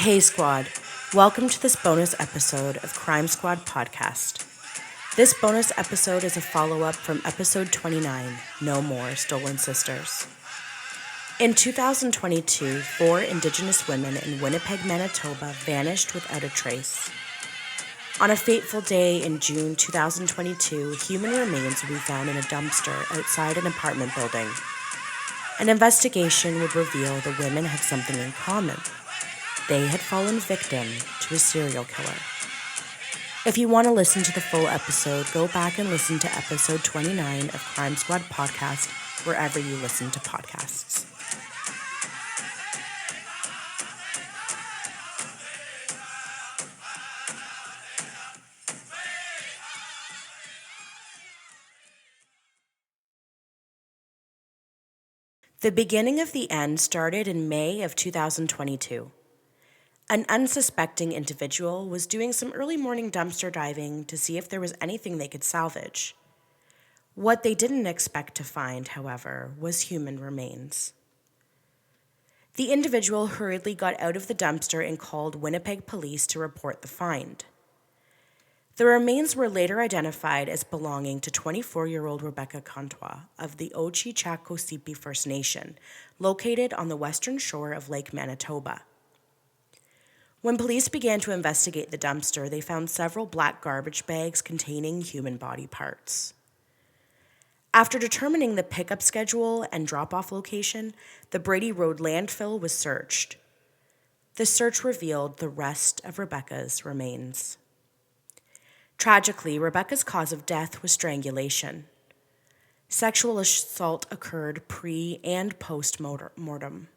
Hey Squad, welcome to this bonus episode of Crime Squad Podcast. This bonus episode is a follow-up from episode 29, No More Stolen Sisters. In 2022, 4 Indigenous women in Winnipeg, Manitoba vanished without a trace. On a fateful day in June 2022, human remains would be found in a dumpster outside an apartment building. An investigation would reveal the women had something in common. They had fallen victim to a serial killer. If you want to listen to the full episode, go back and listen to episode 29 of Crime Squad Podcast wherever you listen to podcasts. The beginning of the end started in May of 2022. An unsuspecting individual was doing some early morning dumpster diving to see if there was anything they could salvage. What they didn't expect to find, however, was human remains. The individual hurriedly got out of the dumpster and called Winnipeg police to report the find. The remains were later identified as belonging to 24-year-old Rebecca Contois of the Ochi-Chakosipi First Nation, located on the western shore of Lake Manitoba. When police began to investigate the dumpster, they found several black garbage bags containing human body parts. After determining the pickup schedule and drop-off location, the Brady Road landfill was searched. The search revealed the rest of Rebecca's remains. Tragically, Rebecca's cause of death was strangulation. Sexual assault occurred pre- and post-mortem.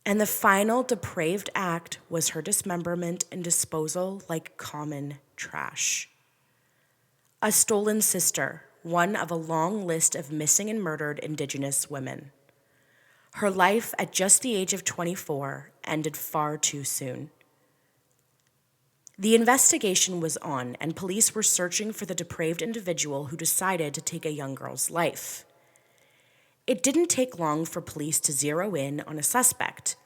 And the final depraved act was her dismemberment and disposal like common trash. A stolen sister, one of a long list of missing and murdered Indigenous women. Her life at just the age of 24 ended far too soon. The investigation was on, and police were searching for the depraved individual who decided to take a young girl's life. It didn't take long for police to zero in on a suspect,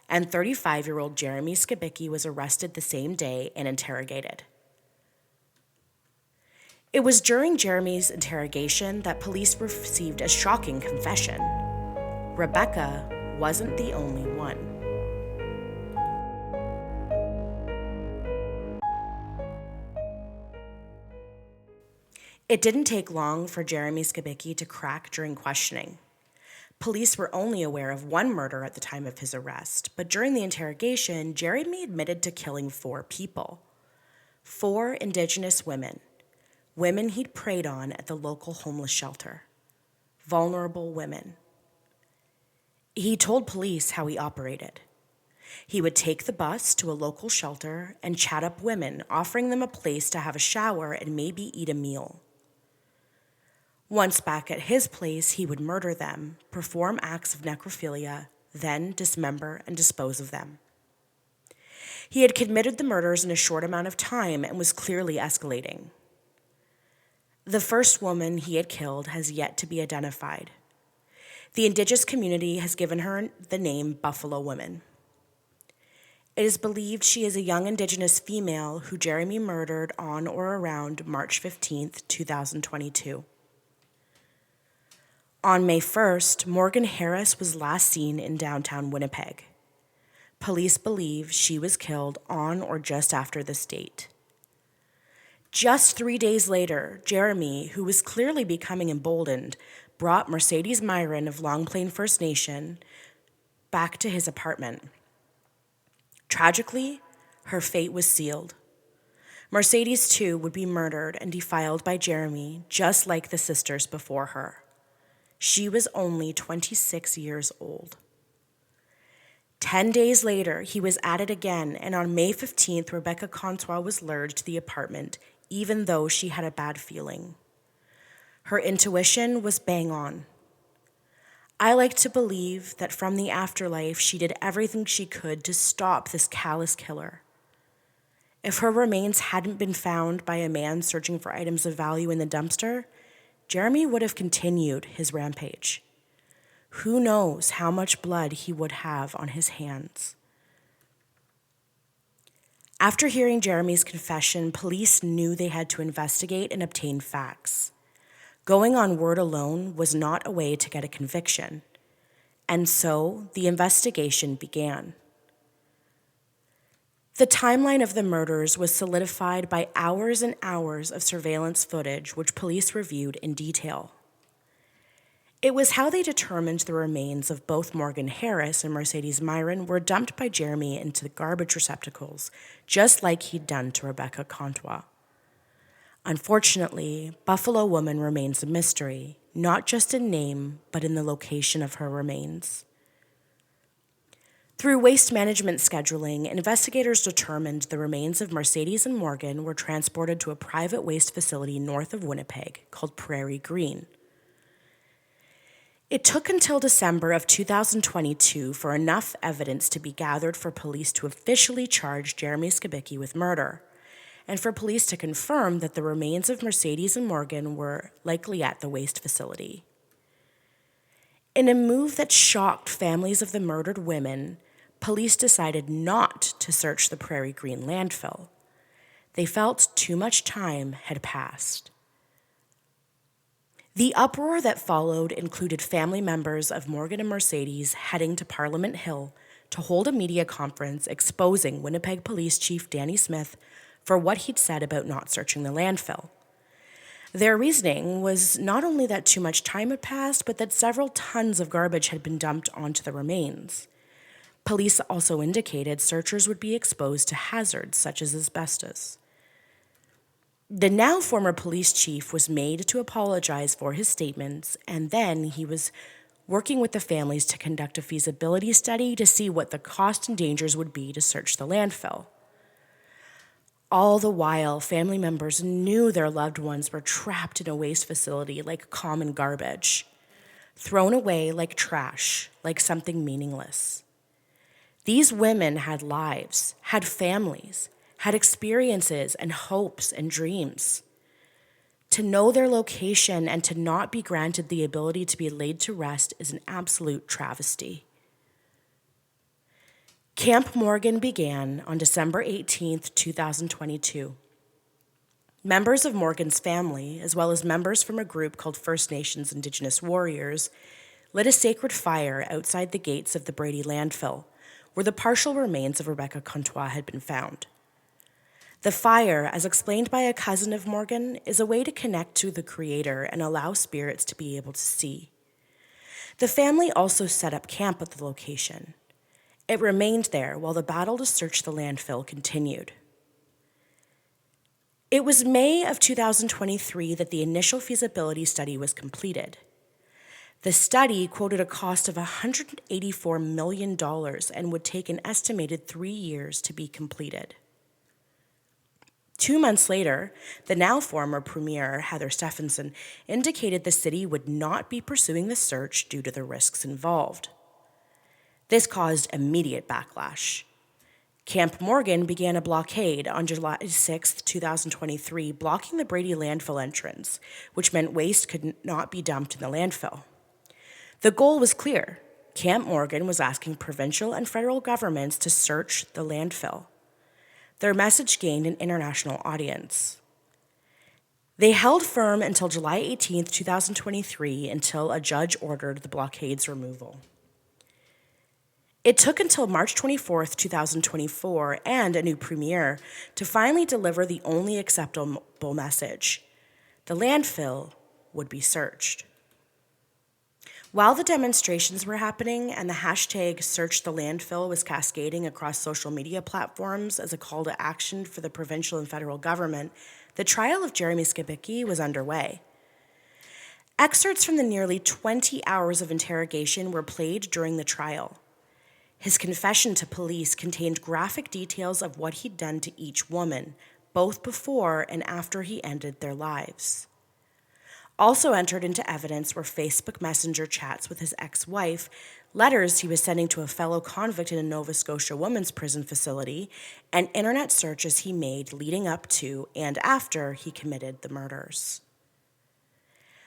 and 35-year-old Jeremy Skibicki was arrested the same day and interrogated. It was during Jeremy's interrogation that police received a shocking confession. Rebecca wasn't the only one. It didn't take long for Jeremy Skibicki to crack during questioning. Police were only aware of one murder at the time of his arrest, but during the interrogation, Jeremy admitted to killing 4 people. 4 Indigenous women he'd preyed on at the local homeless shelter. Vulnerable women. He told police how he operated. He would take the bus to a local shelter and chat up women, offering them a place to have a shower and maybe eat a meal. Once back at his place, he would murder them, perform acts of necrophilia, then dismember and dispose of them. He had committed the murders in a short amount of time and was clearly escalating. The first woman he had killed has yet to be identified. The Indigenous community has given her the name Buffalo Woman. It is believed she is a young Indigenous female who Jeremy murdered on or around March 15, 2022. On May 1st, Morgan Harris was last seen in downtown Winnipeg. Police believe she was killed on or just after this date. Just 3 days later, Jeremy, who was clearly becoming emboldened, brought Mercedes Myron of Long Plain First Nation back to his apartment. Tragically, her fate was sealed. Mercedes, too, would be murdered and defiled by Jeremy, just like the sisters before her. She was only 26 years old. 10 days later, he was at it again, and on May 15th, Rebecca Contois was lured to the apartment, even though she had a bad feeling. Her intuition was bang on. I like to believe that from the afterlife, she did everything she could to stop this callous killer. If her remains hadn't been found by a man searching for items of value in the dumpster, Jeremy would have continued his rampage. Who knows how much blood he would have on his hands? After hearing Jeremy's confession, police knew they had to investigate and obtain facts. Going on word alone was not a way to get a conviction, and so the investigation began. The timeline of the murders was solidified by hours and hours of surveillance footage which police reviewed in detail. It was how they determined the remains of both Morgan Harris and Mercedes Myron were dumped by Jeremy into the garbage receptacles, just like he'd done to Rebecca Contois. Unfortunately, Buffalo Woman remains a mystery, not just in name, but in the location of her remains. Through waste management scheduling, investigators determined the remains of Mercedes and Morgan were transported to a private waste facility north of Winnipeg called Prairie Green. It took until December of 2022 for enough evidence to be gathered for police to officially charge Jeremy Skibicki with murder, and for police to confirm that the remains of Mercedes and Morgan were likely at the waste facility. In a move that shocked families of the murdered women, police decided not to search the Prairie Green landfill. They felt too much time had passed. The uproar that followed included family members of Morgan and Mercedes heading to Parliament Hill to hold a media conference exposing Winnipeg Police Chief Danny Smith for what he'd said about not searching the landfill. Their reasoning was not only that too much time had passed, but that several tons of garbage had been dumped onto the remains. Police also indicated searchers would be exposed to hazards such as asbestos. The now former police chief was made to apologize for his statements, and then he was working with the families to conduct a feasibility study to see what the cost and dangers would be to search the landfill. All the while, family members knew their loved ones were trapped in a waste facility like common garbage, thrown away like trash, like something meaningless. These women had lives, had families, had experiences and hopes and dreams. To know their location and to not be granted the ability to be laid to rest is an absolute travesty. Camp Morgan began on December 18th, 2022. Members of Morgan's family, as well as members from a group called First Nations Indigenous Warriors, lit a sacred fire outside the gates of the Brady landfill, where the partial remains of Rebecca Contois had been found. The fire, as explained by a cousin of Morgan, is a way to connect to the Creator and allow spirits to be able to see. The family also set up camp at the location. It remained there while the battle to search the landfill continued. It was May of 2023 that the initial feasibility study was completed. The study quoted a cost of $184 million and would take an estimated 3 years to be completed. 2 months later, the now former Premier, Heather Stephenson, indicated the city would not be pursuing the search due to the risks involved. This caused immediate backlash. Camp Morgan began a blockade on July 6, 2023, blocking the Brady landfill entrance, which meant waste could not be dumped in the landfill. The goal was clear. Camp Morgan was asking provincial and federal governments to search the landfill. Their message gained an international audience. They held firm until July 18, 2023, until a judge ordered the blockade's removal. It took until March 24, 2024, and a new premier to finally deliver the only acceptable message. The landfill would be searched. While the demonstrations were happening and the hashtag #SearchTheLandfill was cascading across social media platforms as a call to action for the provincial and federal government, the trial of Jeremy Skibicki was underway. Excerpts from the nearly 20 hours of interrogation were played during the trial. His confession to police contained graphic details of what he'd done to each woman, both before and after he ended their lives. Also entered into evidence were Facebook Messenger chats with his ex-wife, letters he was sending to a fellow convict in a Nova Scotia women's prison facility, and internet searches he made leading up to and after he committed the murders.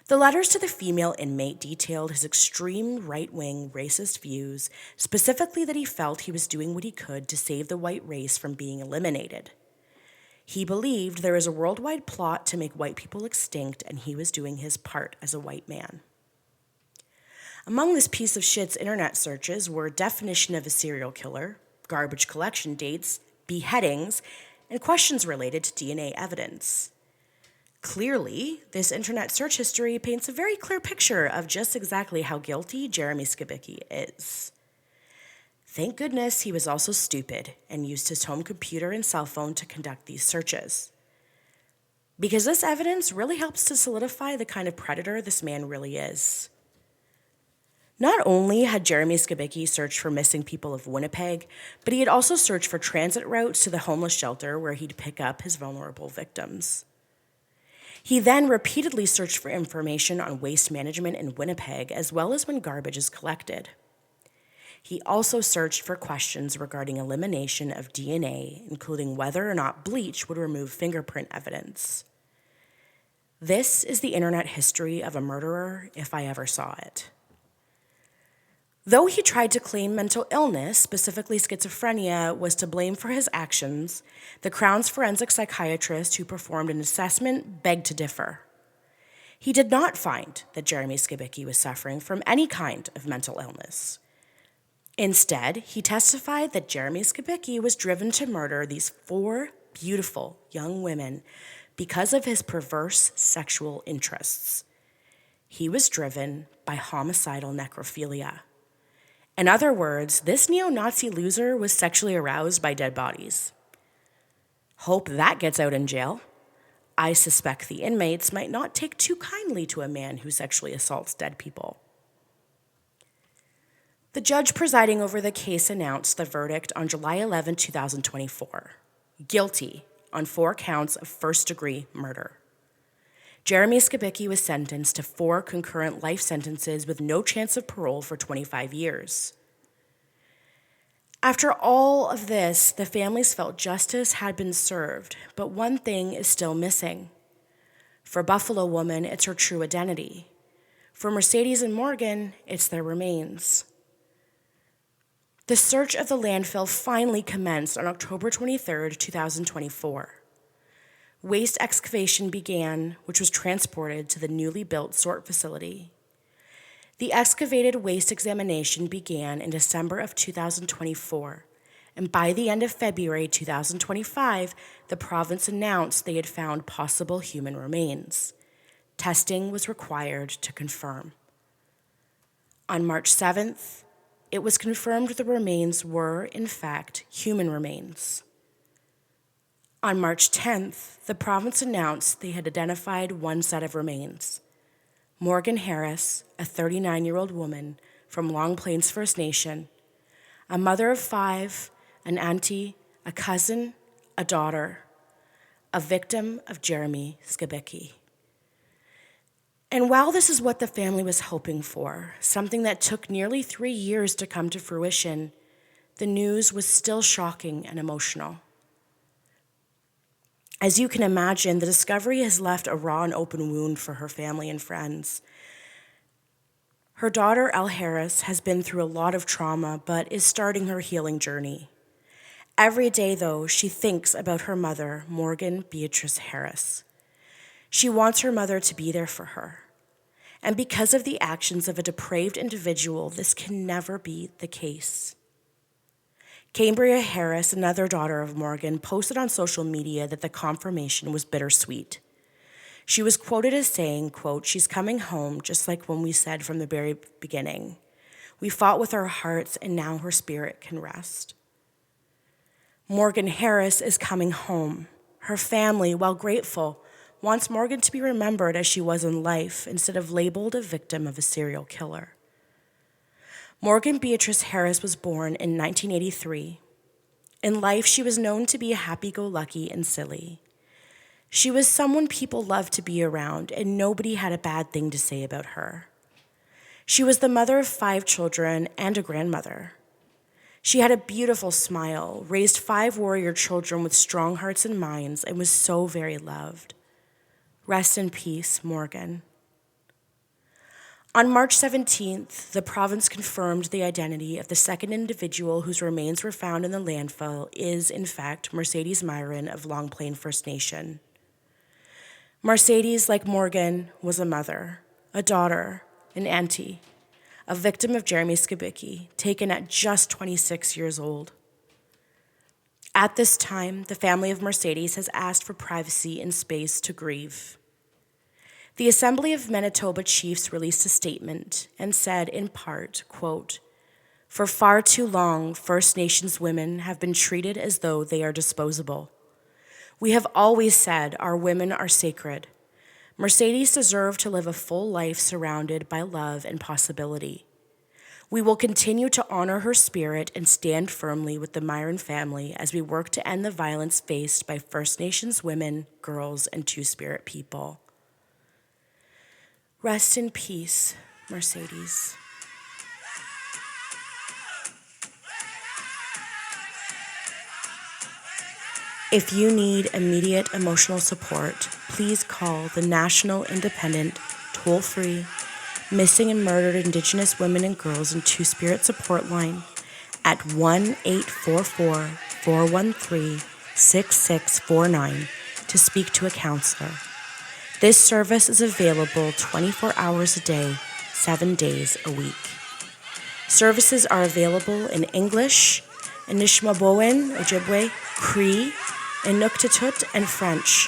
The letters to the female inmate detailed his extreme right-wing racist views, specifically that he felt he was doing what he could to save the white race from being eliminated. He believed there was a worldwide plot to make white people extinct, and he was doing his part as a white man. Among this piece of shit's internet searches were definition of a serial killer, garbage collection dates, beheadings, and questions related to DNA evidence. Clearly, this internet search history paints a very clear picture of just exactly how guilty Jeremy Skibicki is. Thank goodness he was also stupid and used his home computer and cell phone to conduct these searches. Because this evidence really helps to solidify the kind of predator this man really is. Not only had Jeremy Skibicki searched for missing people of Winnipeg, but he had also searched for transit routes to the homeless shelter where he'd pick up his vulnerable victims. He then repeatedly searched for information on waste management in Winnipeg, as well as when garbage is collected. He also searched for questions regarding elimination of DNA, including whether or not bleach would remove fingerprint evidence. This is the internet history of a murderer, if I ever saw it. Though he tried to claim mental illness, specifically schizophrenia, was to blame for his actions, the Crown's forensic psychiatrist who performed an assessment begged to differ. He did not find that Jeremy Skibicki was suffering from any kind of mental illness. Instead, he testified that Jeremy Skibicki was driven to murder these 4 beautiful young women because of his perverse sexual interests. He was driven by homicidal necrophilia. In other words, this neo-Nazi loser was sexually aroused by dead bodies. Hope that gets out in jail. I suspect the inmates might not take too kindly to a man who sexually assaults dead people. The judge presiding over the case announced the verdict on July 11, 2024. Guilty on 4 counts of first-degree murder. Jeremy Skibicki was sentenced to 4 concurrent life sentences with no chance of parole for 25 years. After all of this, the families felt justice had been served, but one thing is still missing. For Buffalo Woman, it's her true identity. For Mercedes and Morgan, it's their remains. The search of the landfill finally commenced on October 23, 2024. Waste excavation began, which was transported to the newly built sort facility. The excavated waste examination began in December of 2024, and by the end of February 2025, the province announced they had found possible human remains. Testing was required to confirm. On March 7th, it was confirmed the remains were, in fact, human remains. On March 10th, the province announced they had identified 1 set of remains. Morgan Harris, a 39-year-old woman from Long Plains First Nation, a mother of 5, an auntie, a cousin, a daughter, a victim of Jeremy Skibicki. And while this is what the family was hoping for, something that took nearly 3 years to come to fruition, the news was still shocking and emotional. As you can imagine, the discovery has left a raw and open wound for her family and friends. Her daughter, Elle Harris, has been through a lot of trauma, but is starting her healing journey. Every day, though, she thinks about her mother, Morgan Beatrice Harris. She wants her mother to be there for her. And because of the actions of a depraved individual, this can never be the case. Cambria Harris, another daughter of Morgan, posted on social media that the confirmation was bittersweet. She was quoted as saying, quote, "She's coming home, just like when we said from the very beginning. We fought with our hearts, and now her spirit can rest." Morgan Harris is coming home. Her family, while grateful, wants Morgan to be remembered as she was in life instead of labeled a victim of a serial killer. Morgan Beatrice Harris was born in 1983. In life, she was known to be happy-go-lucky and silly. She was someone people loved to be around, and nobody had a bad thing to say about her. She was the mother of 5 children and a grandmother. She had a beautiful smile, raised 5 warrior children with strong hearts and minds, and was so very loved. Rest in peace, Morgan. On March 17th, the province confirmed the identity of the second individual whose remains were found in the landfill is, in fact, Mercedes Myron of Long Plain First Nation. Mercedes, like Morgan, was a mother, a daughter, an auntie, a victim of Jeremy Skibicki, taken at just 26 years old. At this time, the family of Mercedes has asked for privacy and space to grieve. The Assembly of Manitoba Chiefs released a statement and said, in part, quote, "For far too long, First Nations women have been treated as though they are disposable. We have always said our women are sacred. Mercedes deserved to live a full life surrounded by love and possibility. We will continue to honor her spirit and stand firmly with the Myron family as we work to end the violence faced by First Nations women, girls, and Two-Spirit people." Rest in peace, Mercedes. If you need immediate emotional support, please call the National Independent, toll-free, Missing and Murdered Indigenous Women and Girls and Two-Spirit support line at 1-844-413-6649 to speak to a counselor. This service is available 24 hours a day, 7 days a week. Services are available in English, Anishinaabemowin, Ojibwe, Cree, Inuktitut, and French.